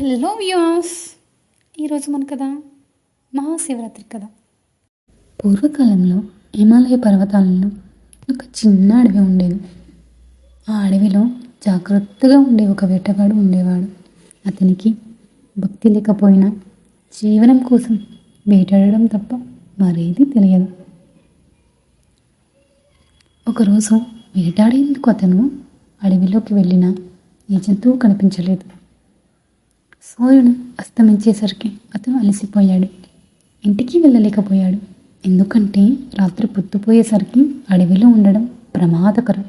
Hello views, ఈరోజు మన కథ మహాశివరాత్రి కథ. పూర్వకాలంలో హిమాలయ పర్వతాలలో ఒక చిన్న అడవి ఉండేది. ఆ అడవిలో జాగ్రత్తగా ఉండే ఒక వేటగాడు ఉండేవాడు. అతనికి భక్తి లేకపోయినా జీవనం కోసం వేటాడడం తప్ప మరేది తెలియదు. ఒకరోజు వేటాడేందుకు అతను అడవిలోకి వెళ్ళిన ఏ జంతువు కనిపించలేదు. సూర్యుడు అస్తమించేసరికి అతను అలసిపోయాడు. ఇంటికి వెళ్ళలేకపోయాడు. ఎందుకంటే రాత్రి పొద్దుపోయేసరికి అడవిలో ఉండడం ప్రమాదకరం.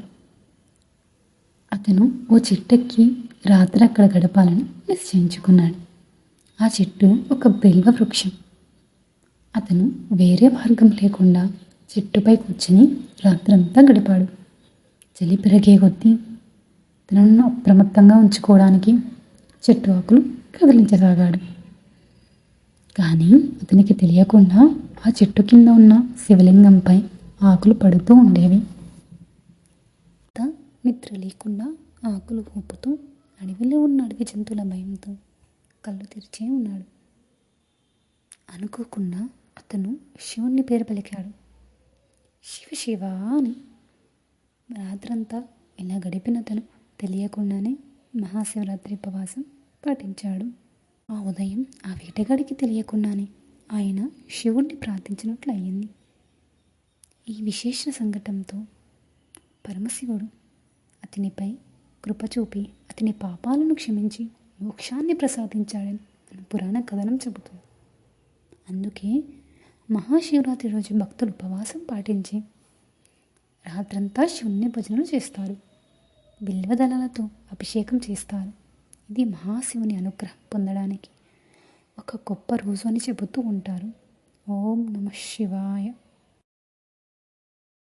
అతను ఓ చెట్టెక్కి రాత్రి అక్కడ గడపాలని నిశ్చయించుకున్నాడు. ఆ చెట్టు ఒక బిల్వ వృక్షం. అతను వేరే మార్గం లేకుండా చెట్టుపై కూర్చుని రాత్రంతా గడిపాడు. చలి పెరిగే కొద్దీ తనను అప్రమత్తంగా ఉంచుకోవడానికి చెట్టు ఆకులు కదిలించసాగాడు. కానీ అతనికి తెలియకుండా ఆ చెట్టు కింద ఉన్న శివలింగంపై ఆకులు పడుతూ ఉండేవి. నిద్ర లేకుండా ఆకులు ఊపుతూ అడవిలో ఉన్న అడవి జంతువుల భయంతో కళ్ళు తెరిచే ఉన్నాడు. అనుకోకుండా అతను శివుని పేరు పలికాడు. శివ శివ అని. రాత్రంతా ఇలా గడిపిన అతను తెలియకుండానే మహాశివరాత్రి ఉపవాసం పాటించాడు. ఆ ఉదయం ఆ వేటగాడికి తెలియకుండానే ఆయన శివుణ్ణి ప్రార్థించినట్లు అయ్యింది. ఈ విశేష సంఘటనతో పరమశివుడు అతనిపై కృప చూపి అతని పాపాలను క్షమించి మోక్షాన్ని ప్రసాదించాడని మన పురాణ కథనం చెబుతుంది. అందుకే మహాశివరాత్రి రోజు భక్తులు ఉపవాసం పాటించి రాత్రంతా శివుణ్ణి భజనలు చేస్తారు. బిల్వదళాలతో అభిషేకం చేస్తారు. ఇది మహాశివుని అనుగ్రహం పొందడానికి ఒక గొప్ప రోజు అని చెబుతూ ఉంటారు. ఓం నమః శివాయ.